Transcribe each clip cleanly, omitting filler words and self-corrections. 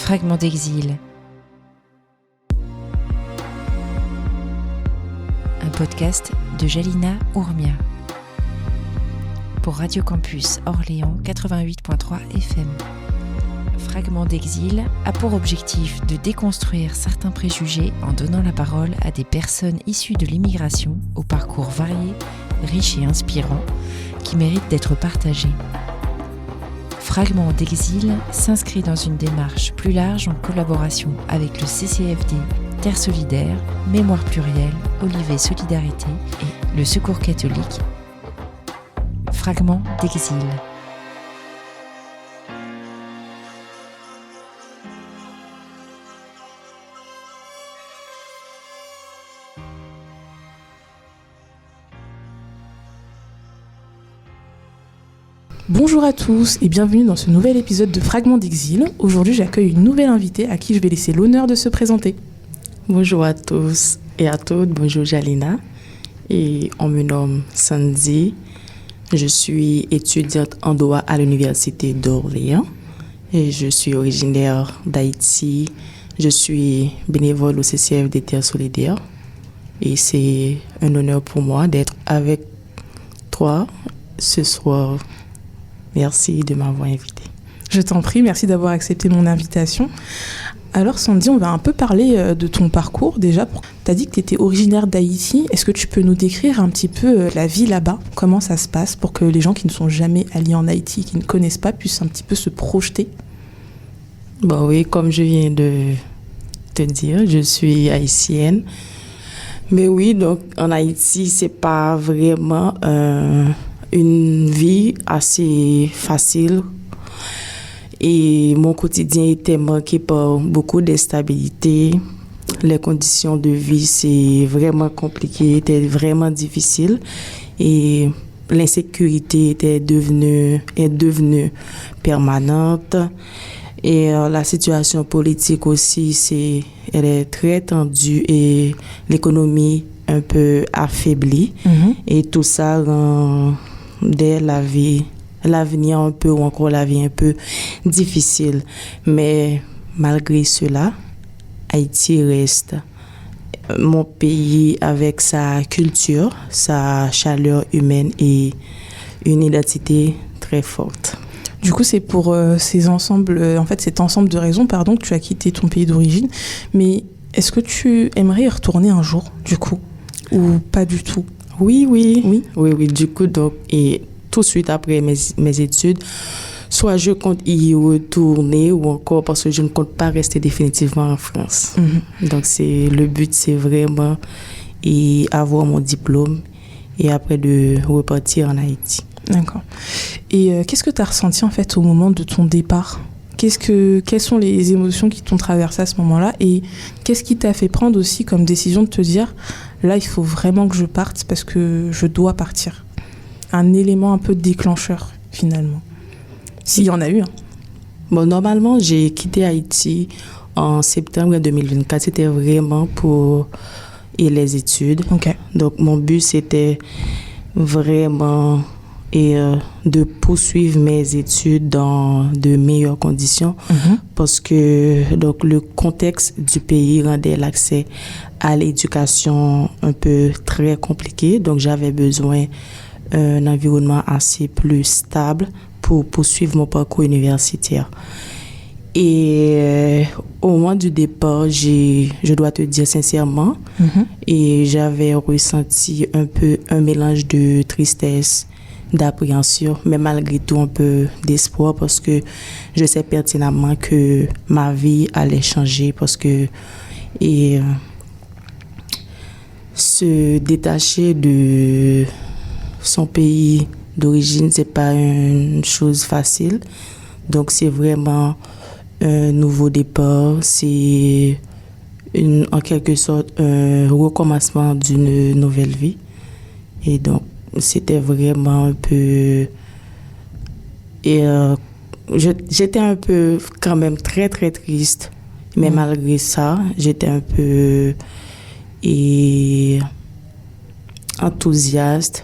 Fragments d'exil. Un podcast de Jalina Ourmia. Pour Radio Campus Orléans 88.3 FM. Fragments d'exil a pour objectif de déconstruire certains préjugés en donnant la parole à des personnes issues de l'immigration au parcours varié, riche et inspirant, qui méritent d'être partagés. Fragments d'exil s'inscrit dans une démarche plus large en collaboration avec le CCFD, Terre Solidaire, Mémoire Plurielle, Olivet Solidarité et le Secours catholique. Fragments d'exil. Bonjour à tous et bienvenue dans ce nouvel épisode de Fragments d'exil. Aujourd'hui, j'accueille une nouvelle invitée à qui je vais laisser l'honneur de se présenter. Bonjour à tous et à toutes, bonjour Jalina. Et on me nomme Sandy. Je suis étudiante en droit à l'Université d'Orléans et je suis originaire d'Haïti. Je suis bénévole au CCFD Terre Solidaire et c'est un honneur pour moi d'être avec toi ce soir. Merci de m'avoir invitée. Je t'en prie, merci d'avoir accepté mon invitation. Alors Sandy, on va un peu parler de ton parcours déjà. Tu as dit que tu étais originaire d'Haïti. Est-ce que tu peux nous décrire un petit peu la vie là-bas? Comment ça se passe pour que les gens qui ne sont jamais allés en Haïti, qui ne connaissent pas, puissent un petit peu se projeter? Bon oui, comme je viens de te dire, je suis haïtienne. Mais oui, donc en Haïti, c'est pas vraiment une vie assez facile et mon quotidien était marqué par beaucoup d'instabilité. Les conditions de vie, c'est vraiment compliqué, était vraiment difficile et l'insécurité est devenue permanente et la situation politique aussi, elle est très tendue et l'économie un peu affaiblie et tout ça rend l'avenir un peu ou encore la vie un peu difficile. Mais malgré cela, Haïti reste mon pays avec sa culture, sa chaleur humaine et une identité très forte. Du coup, c'est pour cet ensemble de raisons, que tu as quitté ton pays d'origine. Mais est-ce que tu aimerais y retourner un jour, du coup, ou pas du tout? Oui. Du coup, donc, et tout de suite après mes études, soit je compte y retourner ou encore parce que je ne compte pas rester définitivement en France. Donc, le but, c'est vraiment avoir mon diplôme et après de repartir en Haïti. D'accord. Et qu'est-ce que tu as ressenti en fait au moment de ton départ? Quelles sont les émotions qui t'ont traversé à ce moment-là et qu'est-ce qui t'a fait prendre aussi comme décision de te dire là, il faut vraiment que je parte parce que je dois partir? Un élément un peu déclencheur finalement, s'il y en a eu. Bon, normalement, j'ai quitté Haïti en septembre 2024. C'était vraiment pour les études. Okay. Donc, mon but, c'était vraiment de poursuivre mes études dans de meilleures conditions parce que donc, le contexte du pays rendait l'accès à l'éducation un peu très compliqué. Donc, j'avais besoin d'un environnement assez plus stable pour poursuivre mon parcours universitaire. Et au moment du départ, je dois te dire sincèrement, et j'avais ressenti un peu un mélange de tristesse, d'appréhension, mais malgré tout un peu d'espoir parce que je sais pertinemment que ma vie allait changer parce que se détacher de son pays d'origine, c'est pas une chose facile. Donc c'est vraiment un nouveau départ, c'est en quelque sorte un recommencement d'une nouvelle vie. Et donc c'était vraiment un peu j'étais un peu quand même très très triste, mais malgré ça, j'étais un peu enthousiaste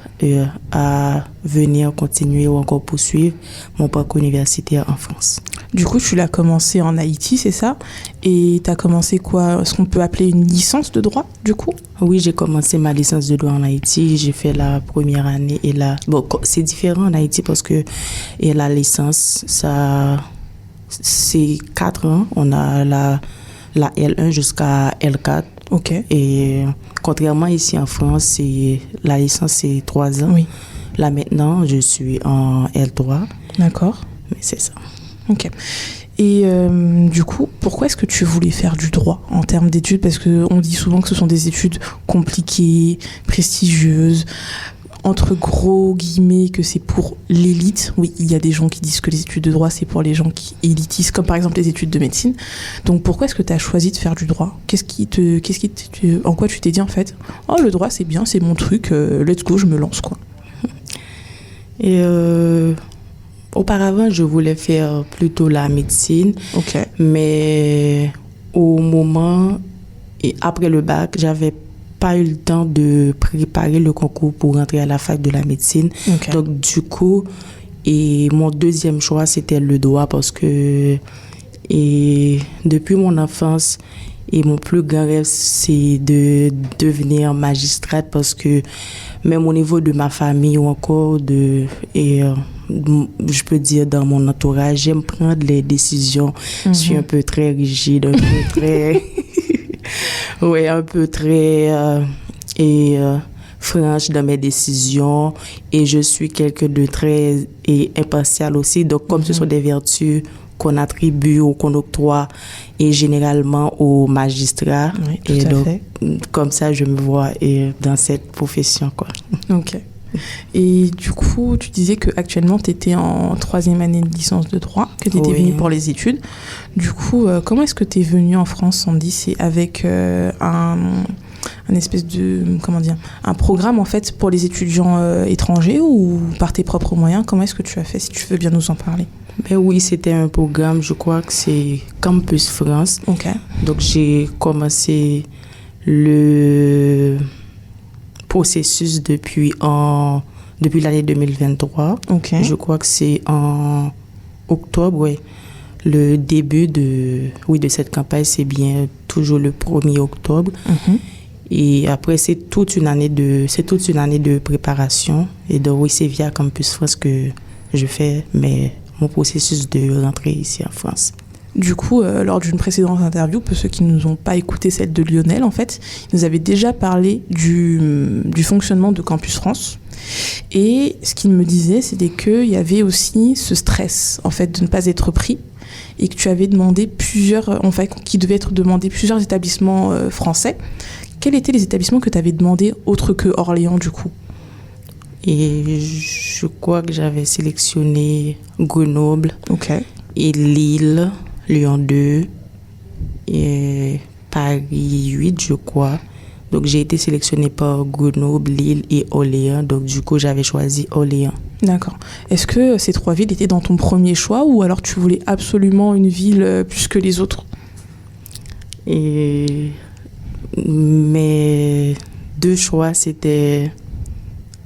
à venir continuer ou encore poursuivre mon parcours universitaire en France. Du coup, tu l'as commencé en Haïti, c'est ça? Et tu as commencé quoi? Ce qu'on peut appeler une licence de droit, du coup? Oui, j'ai commencé ma licence de droit en Haïti. J'ai fait la première année et bon, c'est différent en Haïti parce que et la licence, c'est 4 ans. On a la L1 jusqu'à L4. Ok. Et contrairement ici en France, la licence, c'est 3 ans. Oui. Là, maintenant, je suis en L3. D'accord. Mais c'est ça. Ok. Et du coup, pourquoi est-ce que tu voulais faire du droit en termes d'études? Parce qu'on dit souvent que ce sont des études compliquées, prestigieuses, entre gros guillemets, que c'est pour l'élite. Oui, il y a des gens qui disent que les études de droit, c'est pour les gens qui élitisent, comme par exemple les études de médecine. Donc pourquoi est-ce que tu as choisi de faire du droit? En quoi tu t'es dit en fait, oh le droit c'est bien, c'est mon truc, let's go, je me lance quoi. Et auparavant, je voulais faire plutôt la médecine. Ok. Mais au moment et après le bac, j'avais pas eu le temps de préparer le concours pour rentrer à la fac de la médecine. Okay. Donc, du coup, mon deuxième choix, c'était le droit parce que depuis mon enfance, mon plus grand rêve, c'est de devenir magistrate parce que même au niveau de ma famille ou encore je peux dire dans mon entourage, j'aime prendre les décisions. Je suis un peu très rigide, un peu très... Oui, un peu très franche dans mes décisions et je suis quelqu'un de très impartial aussi. Donc, comme ce sont des vertus qu'on attribue ou qu'on octroie et généralement aux magistrats. Oui, tout et à donc, fait. comme ça, je me vois dans cette profession, quoi. Ok. Et du coup, tu disais qu'actuellement, tu étais en 3e année de licence de droit, que tu étais venue pour les études. Du coup, comment est-ce que tu es venue en France, Sandy? C'est avec un espèce de, un programme en fait pour les étudiants étrangers ou par tes propres moyens? Comment est-ce que tu as fait, si tu veux bien nous en parler? Ben oui, c'était un programme, je crois que c'est Campus France. Ok. Donc, j'ai commencé le processus depuis l'année 2023. Ok. Je crois que c'est en octobre, oui. Le début de cette campagne, c'est bien toujours le 1er octobre. Et après, c'est toute une année de préparation. Et donc, oui, c'est via Campus France que je fais mon processus de rentrée ici en France. Du coup, lors d'une précédente interview, pour ceux qui ne nous ont pas écouté celle de Lionel, en fait, il nous avait déjà parlé du fonctionnement de Campus France. Et ce qu'il me disait, c'était qu'il y avait aussi ce stress, en fait, de ne pas être pris et que tu avais demandé qu'il devait être demandé plusieurs établissements français. Quels étaient les établissements que tu avais demandé autres que Orléans, du coup? Et je crois que j'avais sélectionné Grenoble, et Lille, Lyon 2 et Paris 8, je crois. Donc, j'ai été sélectionnée par Grenoble, Lille et Orléans. Donc, du coup, j'avais choisi Orléans. D'accord. Est-ce que ces 3 villes étaient dans ton premier choix ou alors tu voulais absolument une ville plus que les autres? Et mes 2 choix, c'était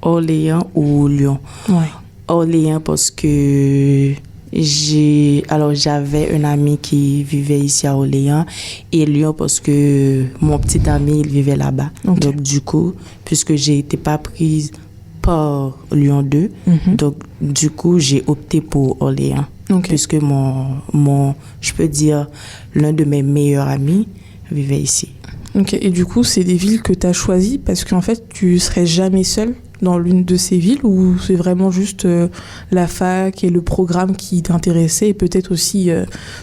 Orléans ou Lyon. Ouais. Orléans parce que j'avais un ami qui vivait ici à Orléans et Lyon parce que mon petit ami, il vivait là-bas. Okay. Donc, du coup, puisque j'ai été pas prise par Lyon 2, donc, du coup, j'ai opté pour Orléans. Puisque je peux dire, l'un de mes meilleurs amis vivait ici. Ok, et du coup, c'est des villes que tu as choisies parce qu'en fait, tu serais jamais seule dans l'une de ces villes ou c'est vraiment juste la fac et le programme qui t'intéressait et peut-être aussi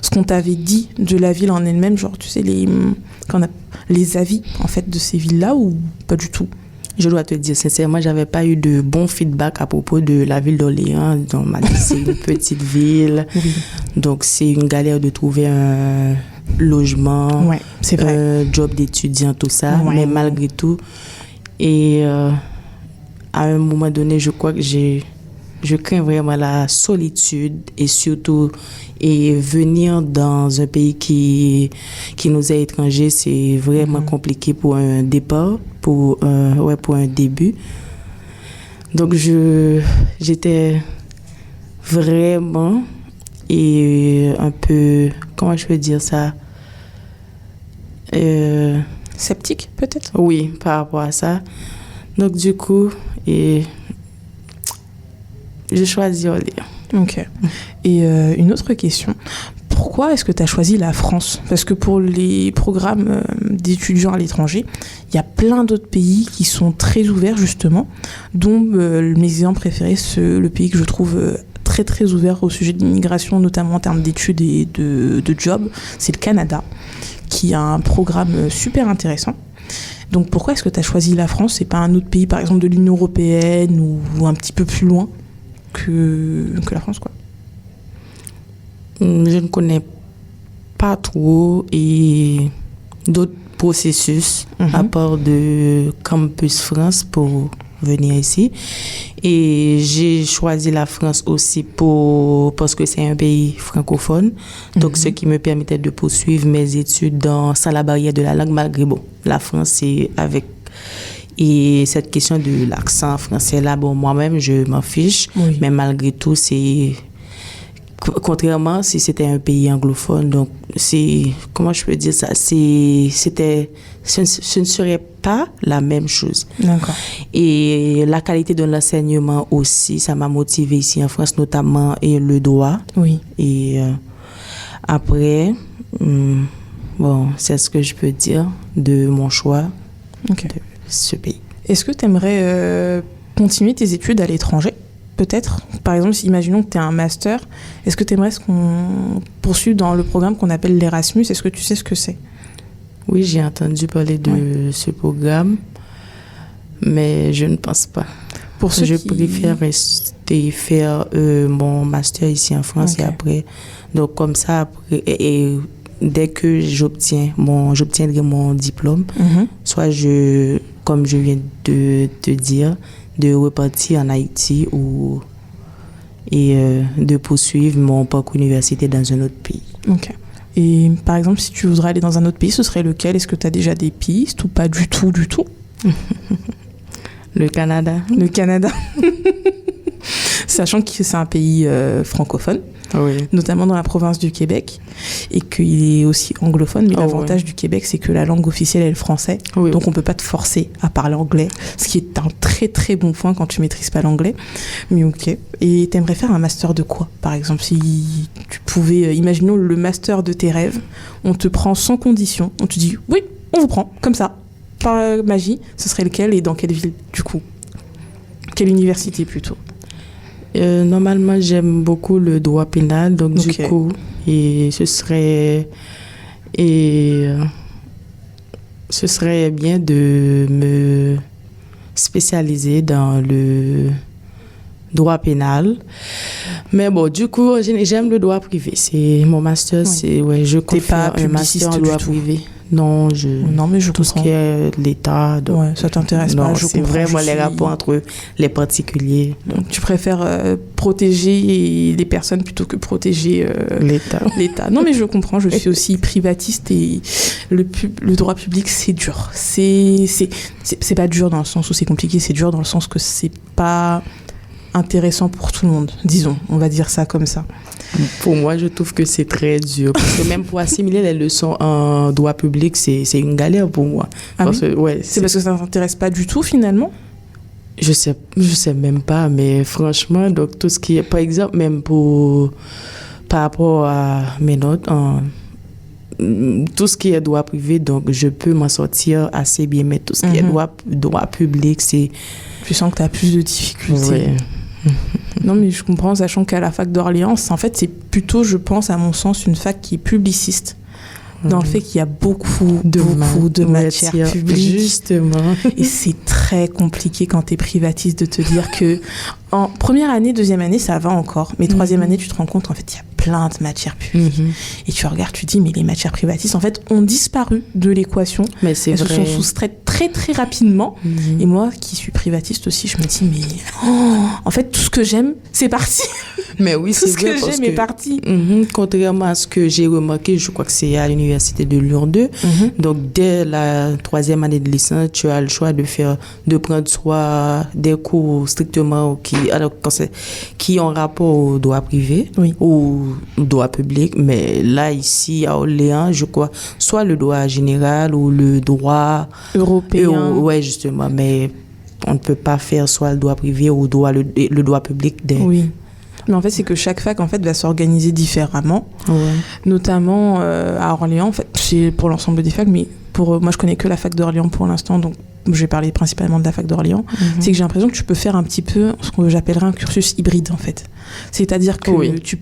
ce qu'on t'avait dit de la ville en elle-même, genre, tu sais, les avis, en fait, de ces villes-là ou pas du tout? Je dois te dire, sincèrement, j'avais pas eu de bon feedback à propos de la ville d'Orléans. On m'a dit c'est une petite ville, donc c'est une galère de trouver un logement, c'est vrai. Un job d'étudiant, tout ça. Mais malgré tout, et à un moment donné, je crois que j'ai Je crains vraiment la solitude et surtout et venir dans un pays qui nous est étranger, c'est vraiment compliqué pour un départ, pour un début. Donc j'étais vraiment et un peu, comment je peux dire ça, sceptique peut-être. Oui, par rapport à ça. Donc du coup, j'ai choisi Orléans. Ok. Et une autre question. Pourquoi est-ce que tu as choisi la France? Parce que pour les programmes d'étudiants à l'étranger, il y a plein d'autres pays qui sont très ouverts justement, dont mes exemples préférés, le pays que je trouve très très ouvert au sujet de l'immigration, notamment en termes d'études et de jobs, c'est le Canada, qui a un programme super intéressant. Donc pourquoi est-ce que tu as choisi la France et pas un autre pays, par exemple de l'Union européenne ou un petit peu plus loin que la France, quoi? Je ne connais pas trop et d'autres processus à part de Campus France pour venir ici. Et j'ai choisi la France aussi parce que c'est un pays francophone, donc ce qui me permettait de poursuivre mes études sans la barrière de la langue, malgré la France c'est avec. Et cette question de l'accent français là, moi-même je m'en fiche, mais malgré tout c'est contrairement si c'était un pays anglophone, donc c'est, comment je peux dire ça, ce ne serait pas la même chose. D'accord. Et la qualité de l'enseignement aussi, ça m'a motivée ici en France, notamment et le droit. Oui. Et après, c'est ce que je peux dire de mon choix de ce pays. Est-ce que tu aimerais continuer tes études à l'étranger? Peut-être, par exemple, imaginons que tu as un master, est-ce que tu aimerais qu'on poursuive dans le programme qu'on appelle l'Erasmus? Est-ce que tu sais ce que c'est? Oui, j'ai entendu parler de ce programme, mais je ne pense pas. Je préfère rester faire mon master ici en France et après. Donc comme ça, après, et dès que j'obtiendrai mon diplôme, soit comme je viens de te dire, de repartir en Haïti et de poursuivre mon parcours universitaire dans un autre pays. Ok. Et par exemple, si tu voudrais aller dans un autre pays, ce serait lequel? Est-ce que tu as déjà des pistes ou pas du tout? Le Canada. Le Canada. Sachant que c'est un pays francophone, notamment dans la province du Québec, et qu'il est aussi anglophone, mais l'avantage du Québec, c'est que la langue officielle est le français, donc on ne peut pas te forcer à parler anglais, ce qui est un très très bon point quand tu ne maîtrises pas l'anglais. Mais ok. Et tu aimerais faire un master de quoi? Par exemple, si tu pouvais, imaginons le master de tes rêves, on te prend sans condition, on te dit oui, on vous prend, comme ça, par magie, ce serait lequel et dans quelle ville du coup? Quelle université plutôt? Normalement, j'aime beaucoup le droit pénal, donc du coup, ce serait bien de me spécialiser dans le droit pénal. Mais du coup, j'aime le droit privé. C'est mon master, je compte faire un master en droit privé. Non, mais je tout ce qui est l'État. Donc, ça t'intéresse pas. C'est vraiment les rapports entre les particuliers. Donc tu préfères protéger les personnes plutôt que protéger l'État. Non, mais je comprends. Je suis aussi privatiste et le droit public, c'est dur. C'est pas dur dans le sens où c'est compliqué. C'est dur dans le sens que c'est pas intéressant pour tout le monde. Disons, on va dire ça comme ça. Pour moi, je trouve que c'est très dur. Parce que même pour assimiler les leçons en droit public, c'est une galère pour moi. C'est parce que ça ne t'intéresse pas du tout, finalement? Je sais même pas, mais franchement, donc tout ce qui est, par exemple, même par rapport à mes notes, tout ce qui est droit privé, donc je peux m'en sortir assez bien, mais tout ce qui est droit public, c'est... Tu sens que tu as plus de difficultés. Non, mais je comprends, sachant qu'à la fac d'Orléans, en fait, c'est plutôt, je pense, à mon sens, une fac qui est publiciste. dans le fait qu'il y a beaucoup de matières publiques. Justement. Et c'est très compliqué quand tu es privatiste de te dire que en première année, deuxième année, ça va encore. Mais troisième année, tu te rends compte, en fait, il y a plein de matières publiques. Et tu regardes, tu te dis, mais les matières privatistes, en fait, ont disparu de l'équation. Mais c'est Elles vrai. se sont soustraites très, très rapidement. Et moi, qui suis privatiste aussi, je me dis, mais en fait, tout ce que j'aime, c'est parti. Mais oui, Tout c'est ce vrai que parce j'aime est parti. Contrairement à ce que j'ai remarqué, je crois que c'est à l'université de Lyon 2. Donc, dès la troisième année de licence, tu as le choix de prendre soit des cours strictement qui ont rapport au droit privé ou au droit public. Mais là, ici, à Orléans, je crois, soit le droit général ou le droit européen. Ouais, justement. Mais on ne peut pas faire soit le droit privé ou le droit public. Oui. Mais en fait, c'est que chaque fac, en fait, va s'organiser différemment. Notamment à Orléans, en fait, c'est pour l'ensemble des facs, mais moi, je connais que la fac d'Orléans pour l'instant, donc je vais parler principalement de la fac d'Orléans. C'est que j'ai l'impression que tu peux faire un petit peu ce que j'appellerais un cursus hybride, en fait. C'est-à-dire que tu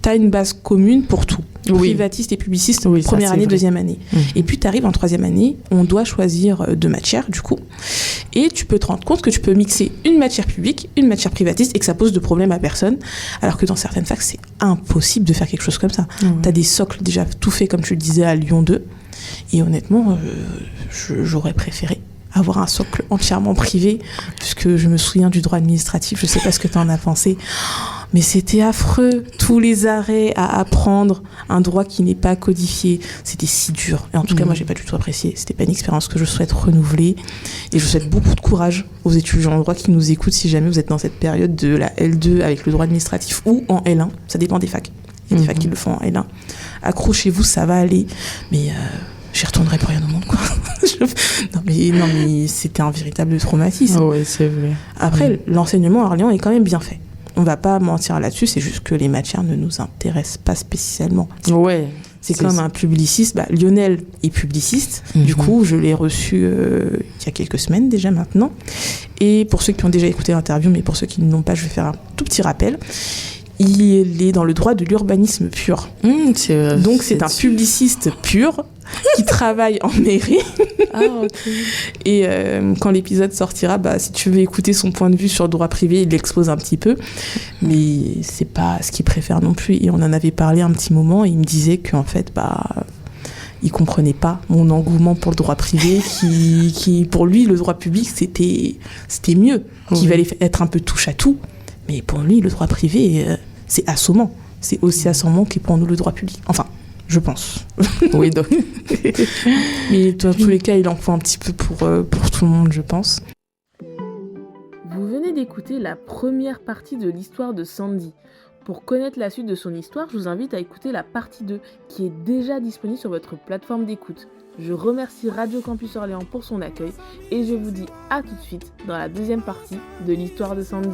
as une base commune pour tout. Privatiste et publiciste, première année, deuxième année. Et puis, tu arrives en troisième année, on doit choisir deux matières, du coup. Et tu peux te rendre compte que tu peux mixer une matière publique, une matière privatiste, et que ça pose de problème à personne. Alors que dans certaines facs, c'est impossible de faire quelque chose comme ça. Tu as des socles déjà tout faits, comme tu le disais, à Lyon 2. Et honnêtement, j'aurais préféré avoir un socle entièrement privé, puisque je me souviens du droit administratif, je sais pas ce que tu en as pensé, mais c'était affreux, tous les arrêts à apprendre, un droit qui n'est pas codifié, c'était si dur, et en tout cas moi j'ai pas du tout apprécié, c'était pas une expérience que je souhaite renouveler, et je souhaite beaucoup de courage aux étudiants en droit qui nous écoutent si jamais vous êtes dans cette période de la L2 avec le droit administratif ou en L1, ça dépend des facs, il y a des facs qui le font en L1, accrochez-vous, ça va aller, mais j'y retournerai pour rien au monde, quoi. Non, mais c'était un véritable traumatisme. Oui, c'est vrai. Après, l'enseignement à Orléans est quand même bien fait. On va pas mentir là-dessus, c'est juste que les matières ne nous intéressent pas spécialement. Ouais. C'est comme un publiciste. Lionel est publiciste. Du coup, je l'ai reçu il y a quelques semaines déjà maintenant. Et pour ceux qui ont déjà écouté l'interview, mais pour ceux qui ne l'ont pas, je vais faire un tout petit rappel. Il est dans le droit de l'urbanisme pur. Donc, c'est un publiciste pur qui travaille en mairie. Et quand l'épisode sortira, si tu veux écouter son point de vue sur le droit privé, il l'expose un petit peu. Mais c'est pas ce qu'il préfère non plus. Et on en avait parlé un petit moment et il me disait qu'en fait, il comprenait pas mon engouement pour le droit privé, qui pour lui, le droit public, c'était mieux, qu'il valait être un peu touche à tout. Mais pour lui, le droit privé, c'est assommant. C'est aussi assommant que pour nous le droit public. Enfin, je pense. Oui, donc. Mais dans tous les cas, il en faut un petit peu pour tout le monde, je pense. Vous venez d'écouter la première partie de l'histoire de Sandy. Pour connaître la suite de son histoire, je vous invite à écouter la partie 2, qui est déjà disponible sur votre plateforme d'écoute. Je remercie Radio Campus Orléans pour son accueil et je vous dis à tout de suite dans la deuxième partie de l'histoire de Sandy.